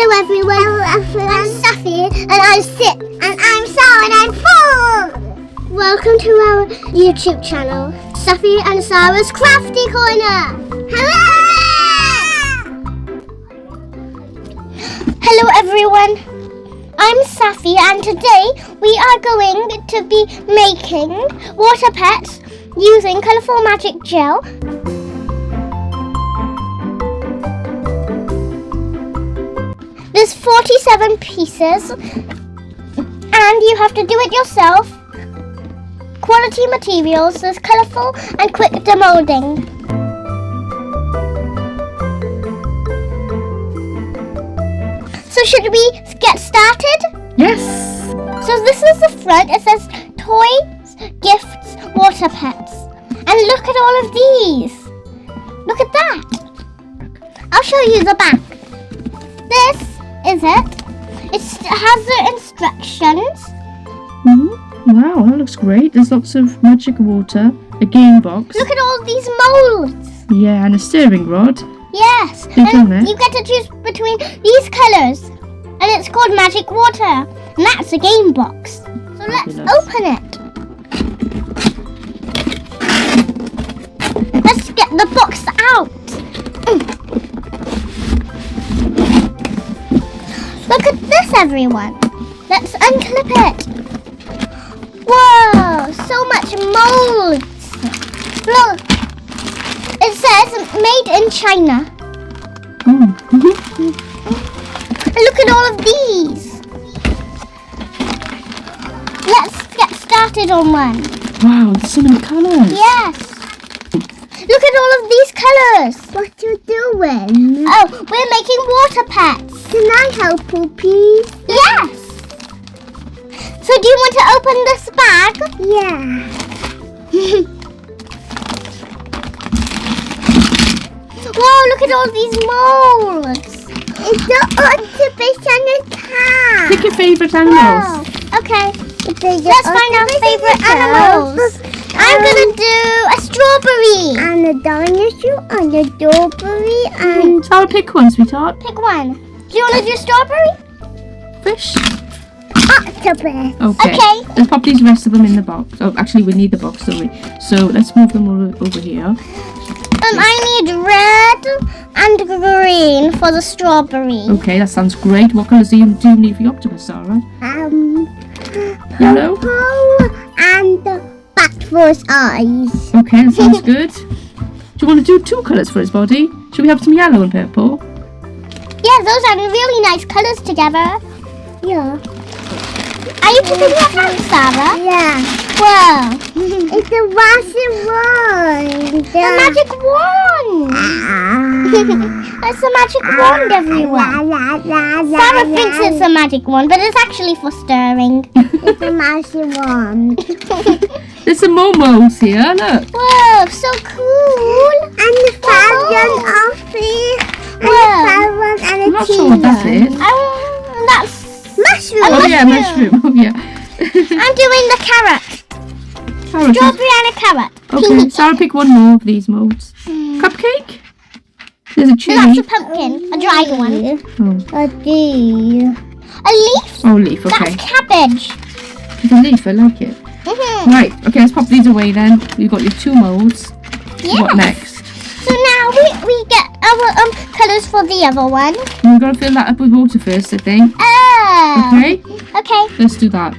Hello everyone. I'm Safi and I'm Sip and I'm Sar and I'm 4. Welcome to our YouTube channel, Safi and Sarah's Crafty Corner. Hello everyone. I'm Safi and today we are going to be making water pets using colourful magic gel. There's 47 pieces and you have to do it yourself. Quality materials, there's colourful and quick demoulding. So should we get started? Yes! So this is the front, it says toys, gifts, water pets. And look at all of these. Look at that. I'll show you the back. This is it. It has the instructions. Wow, that looks great. There's lots of magic water, a game box. Look at all these molds. Yeah, and a stirring rod. Yes, Big one and there. you get to choose between these colours. And it's called magic water. And that's a game box. So let's open it. Let's get the box out. Look at this, everyone. Let's unclip it. Whoa, so much molds. Look, it says made in China. And look at all of these. Let's get started on one. Wow, there's so many colours. Yes. Look at all of these colours. What you doing? Oh, we're making water pets. Can I help you, please? Yes. So do you want to open this bag? Yeah. Whoa, look at all these molds. It's the octopus and the cat. Pick your favourite animals. Wow. Okay. Let's find our favourite animals. I'm going to do a strawberry. And a dinosaur and a strawberry and... Sarah, pick one, sweetheart. Pick one. Do you want to do strawberry? Fish. octopus. Okay. Let's pop these rest of them in the box. Oh, actually, we need the box, don't we? So let's move them all over here. I need red and green for the strawberry. Okay, that sounds great. What colours do you need for your octopus, Sarah? Yellow. Purple and bat for his eyes. Okay, that sounds good. Do you want to do 2 colours for his body? Should we have some yellow and purple? Yeah, those are really nice colours together. Yeah. Are you putting your hand, Sarah? Yeah. Whoa. It's a magic wand. The magic wand. It's a magic wand, everyone. Sarah thinks it's a magic wand, but it's actually for stirring. It's a magic wand. There's some more molds here, look. Whoa, so cool. And the falcon of it. And the falcon and I'm not sure what that is. That's mushroom. Oh yeah, mushroom. Oh yeah. I'm doing the carrot. Carrot. Strawberry and a carrot. Okay, Sarah, pick one more of these molds. Cupcake? There's a No, cherry. that's a pumpkin, a dried one. Oh. A deer. A leaf? Oh, leaf, okay. That's cabbage. It's a leaf, I like it. Right, okay, let's pop these away then. We've got your 2 molds. Yes. What next? So now we get our colours for the other one. We've got to fill that up with water first, I think. Oh. Okay? Okay. Let's do that.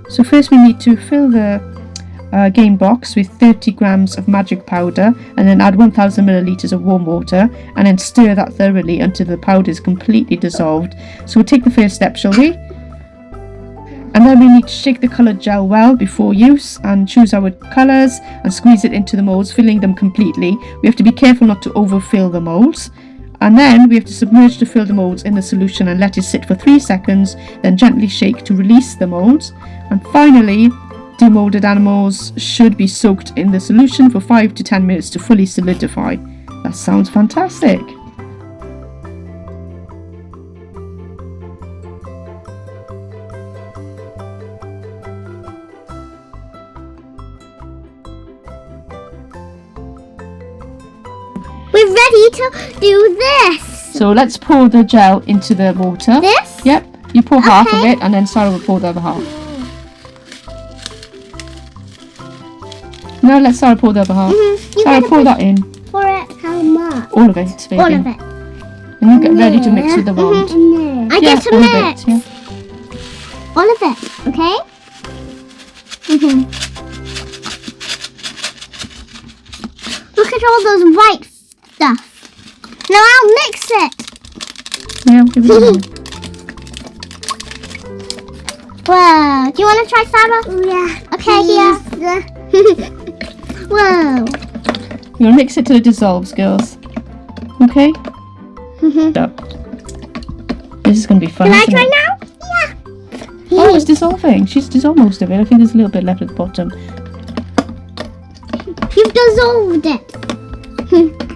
So first we need to fill the game box with 30 grams of magic powder and then add 1000 millilitres of warm water and then stir that thoroughly until the powder is completely dissolved. So we'll take the first step, shall we? And then we need to shake the coloured gel well before use and choose our colours and squeeze it into the moulds, filling them completely. We have to be careful not to overfill the moulds. And then we have to submerge to fill the moulds in the solution and let it sit for 3 seconds, then gently shake to release the moulds. And finally, demoulded animals should be soaked in the solution for 5 to 10 minutes to fully solidify. That sounds fantastic. We're ready to do this. So let's pour the gel into the water. This? Yep. You pour half of Okay. it, and then Sarah will pour the other half. No, let Sarah pour the other half. You Sarah, gotta pour that in. pour it. How much? All of it, baby. All of it. And you get ready to mix with the wand. And I get to all mix. of it. Yeah. All of it. Okay? Look at all those white stuff. Now I'll mix it. Yeah, give it a go. Whoa. Do you want to try, Sarah? Yeah. Okay, here. Whoa. You're gonna mix it till it dissolves, girls. Okay? Up. This is gonna be fun. Can I isn't try it? now? Yeah. Oh, it's dissolving. She's dissolved most of it. I think there's a little bit left at the bottom. You've dissolved it.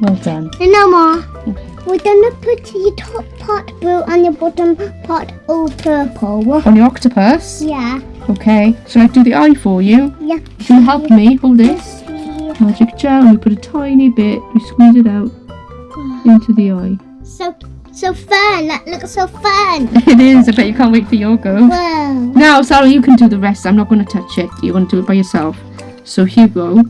Well done. And no more. Okay. We're gonna put your top part blue and your bottom part all purple. On the octopus. Yeah. Okay. Shall I do the eye for you? Yeah. Can you help me? Hold this. Magic gel. And we put a tiny bit. We squeeze it out into the eye. So fun. That looks so fun. It is. I bet you can't wait for your go. Whoa. Now, Sarah, you can do the rest. I'm not going to touch it. You're going to do it by yourself. So here you go.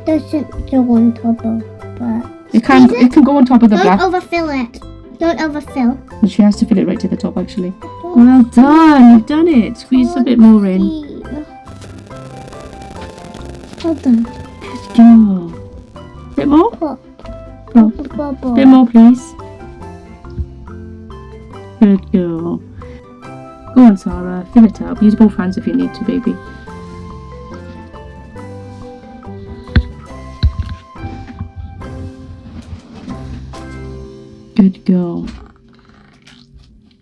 Doesn't go on top of, but It can go on top of the Don't black. overfill it. Don't overfill. And she has to fill it right to the top, actually. Well done. You've done it. Squeeze a bit more in. hold on. Good girl. Bit more? Pop. Oh, Bubble. bit more, please. Good girl. Go on, Sarah. Fill it up. Use both hands if you need to, baby. Good girl.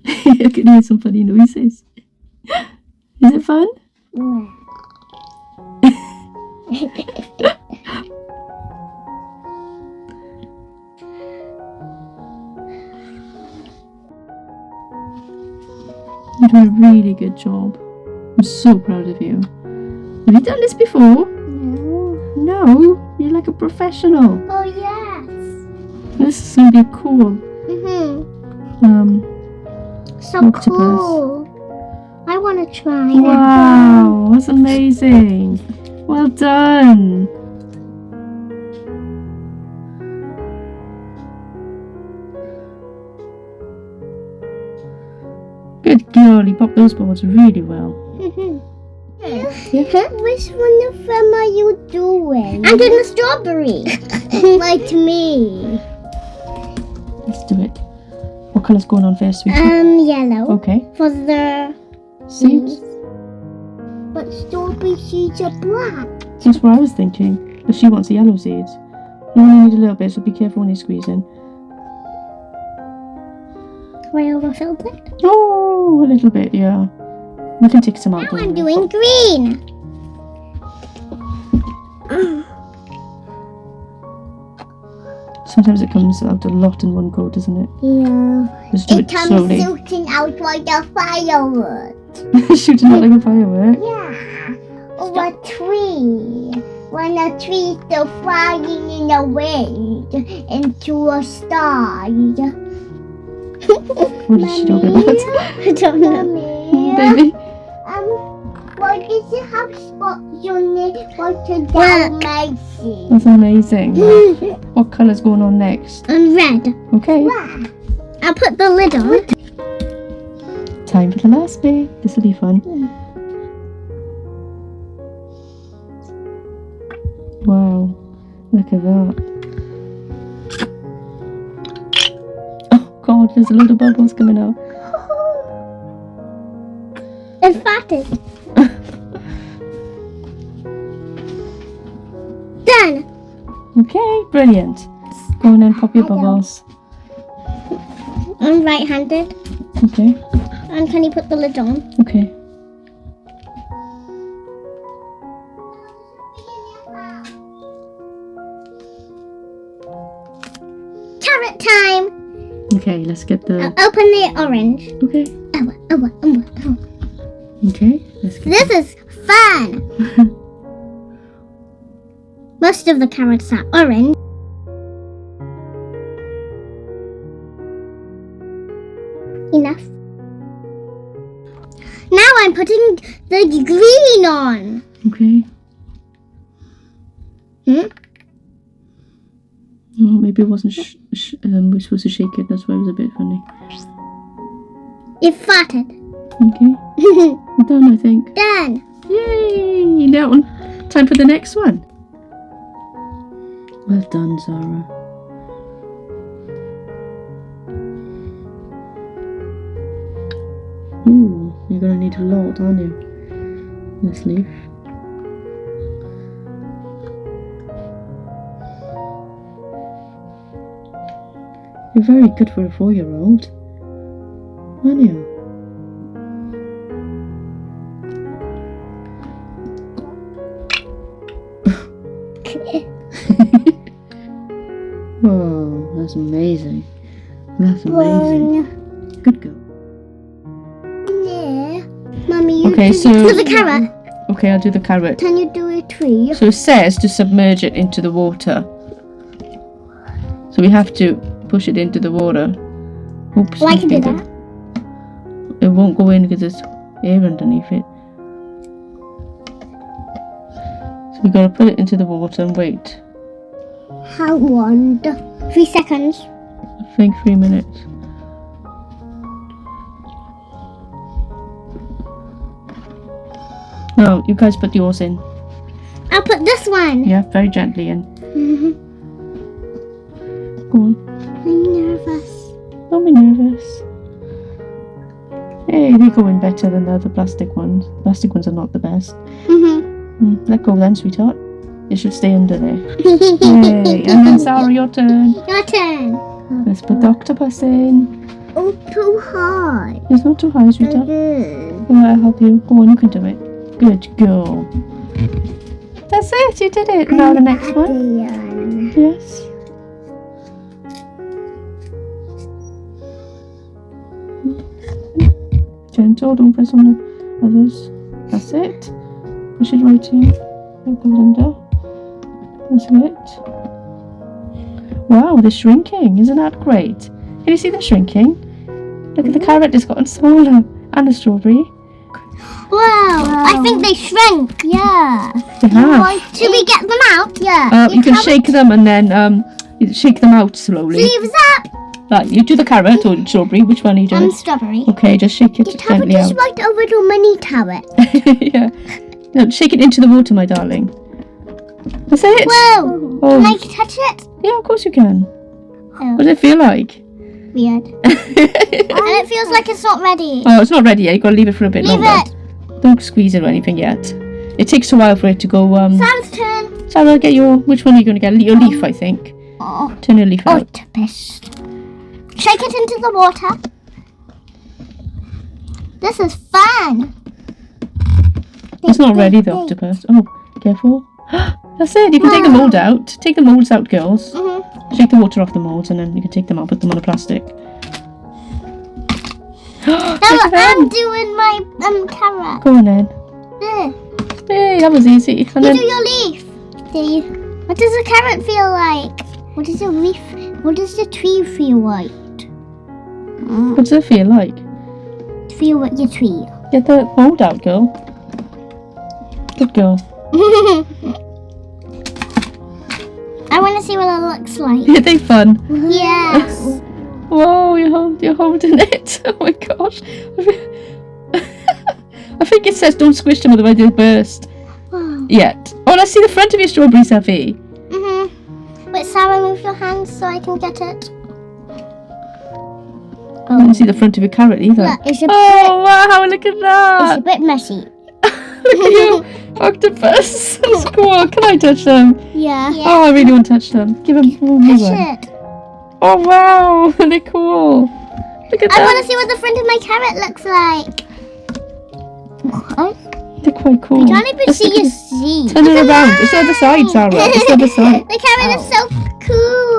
I can hear some funny noises. Is it fun? Yeah. You're doing a really good job. I'm so proud of you. Have you done this before? No. No, you're like a professional. Oh yes. This is gonna be cool. So Octopus. cool. I want to try that. Wow, that's amazing. Well done. Good girl, you popped those balls really well. Which one of them are you doing? I'm doing the strawberry. Like me. Let's do it. What colour's going on first, sweetie? Yellow. Okay. For the Seeds? But strawberry seeds are black. That's what I was thinking. But she wants the yellow seeds. You only need a little bit, so be careful when you're squeezing. Have I overfilled it? Oh, a little bit, yeah. We can take some out. Now don't I'm we? doing green. Sometimes it comes out a lot in one go, doesn't it? Yeah. Just do it comes slowly. shooting out like a firework. Shooting out like a firework. Yeah. Or a tree. When a tree's still flying in the wind into a star. What is she talking about? I don't know. Mommy. Baby? Why does it have spots on it? What a Look. amazing. That's amazing. What colour's going on next? Red. Okay. Wow. I'll put the lid on. Time for the last bit. This will be fun. Wow. Look at that. Oh God, there's a load of bubbles coming out. It's fatted. Done. Okay, brilliant. Go on and pop your bubbles. I'm right-handed. Okay, And can you put the lid on? okay. Carrot time. Okay, let's get the... Open the orange. Okay. Okay, let's get This is fun. Most of the carrots are orange. Enough. Now I'm putting the green on. Okay. Oh, maybe it wasn't. We're supposed to shake it. That's why it was a bit funny. It farted. Okay. We're done, I think. Done. Yay! Now, time for the next one. Well done, Zara. Ooh, you're gonna need a lot, aren't you? This leaf. You're very good for a 4-year-old, aren't you? Whoa, that's amazing. That's amazing. Good girl. Yeah. Mummy, you Okay, so do the carrot. Okay, I'll do the carrot. Can you do a tree? So it says to submerge it into the water. So we have to push it into the water. Oops. Oh, I can do that. It won't go in because there's air underneath it. So we gotta put it into the water and wait. How long? 3 seconds. I think 3 minutes. No, you guys put yours in. I'll put this one. Yeah, very gently in. Go on. I'm nervous. Don't be nervous. Hey, they go in better than the other plastic ones. Plastic ones are not the best. Let go then, sweetheart. It should stay under there. Yay. And then Sarah, your turn. Your turn. Let's put the octopus in. Oh, too hard. It's not too high, sweetheart. Alright, I'll help you. Go on, you can do it. Good girl. That's it, you did it. Now the next one. Yes. Gentle, don't press on the others. That's it. Push it right in. That goes under. That's it. Wow, they're shrinking. Isn't that great? Can you see them shrinking? Look at the carrot, it's gotten smaller. And the strawberry. Wow, I think they shrank. Yeah. They have. Should we get them out? Yeah. You can shake them and then you shake them out slowly. Leaves up. Right, you do the carrot or the strawberry. Which one are you doing? Strawberry. Okay, just shake it Your carrot gently is out. right over to mini carrot. Yeah. No, shake it into the water, my darling. That's it. Whoa. Oh. Can I touch it? Yeah, of course you can. Oh. What does it feel like? Weird. And it feels like it's not ready. Oh, it's not ready yet. You've got to leave it for a bit Leave longer. it. Don't squeeze it or anything yet. It takes a while for it to go. Sam's turn. Sarah, get your. Which one are you going to get? Your leaf, I think. Oh. Turn your leaf out. Octopus. Shake it into the water. This is fun. It's not ready, the octopus. Oh, careful. That's it. You can take the mold out. Take the molds out, girls. Shake the water off the molds and then you can take them out. Put them on a plastic. I'm doing my carrot. Go on then. There. Hey, that was easy. And You then do your leaf. What does the carrot feel like? What does the leaf? What does the tree feel like? what does it feel like? Feel like your tree. Get the mold out, girl. Good girl. I want to see what it looks like. Are they fun? Yes. Whoa, you're holding it. Oh my gosh. I think it says don't squish them otherwise they'll burst. Yet. Oh, let's see the front of your strawberry, Safi. Wait, Sarah, move your hands so I can get it. I can't see the front of your carrot either. Look, it's a Oh wow, look at that. bit messy. Look at you, octopus. Squirrel. Can I touch them? Yeah. Oh, I really want to touch them. Give them one. Push it. Oh wow, they're cool. Look at I that. want to see what the front of my carrot looks like. What? They're quite cool. I can't even see your seed. Turn it around. It's the other side, Sarah. It's the other side. The carrot is so cool.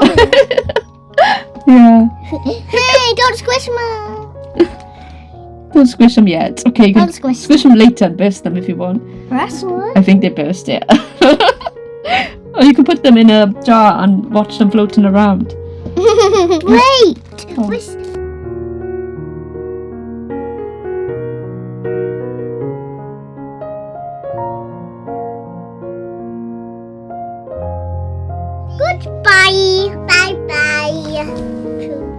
Yeah. Hey, don't squish me. Don't squish them yet. Okay, you can Don't squish squish them later and burst them if you want. Press I think they burst it. Or you can put them in a jar and watch them floating around. Wait! Oh. Goodbye! Bye bye.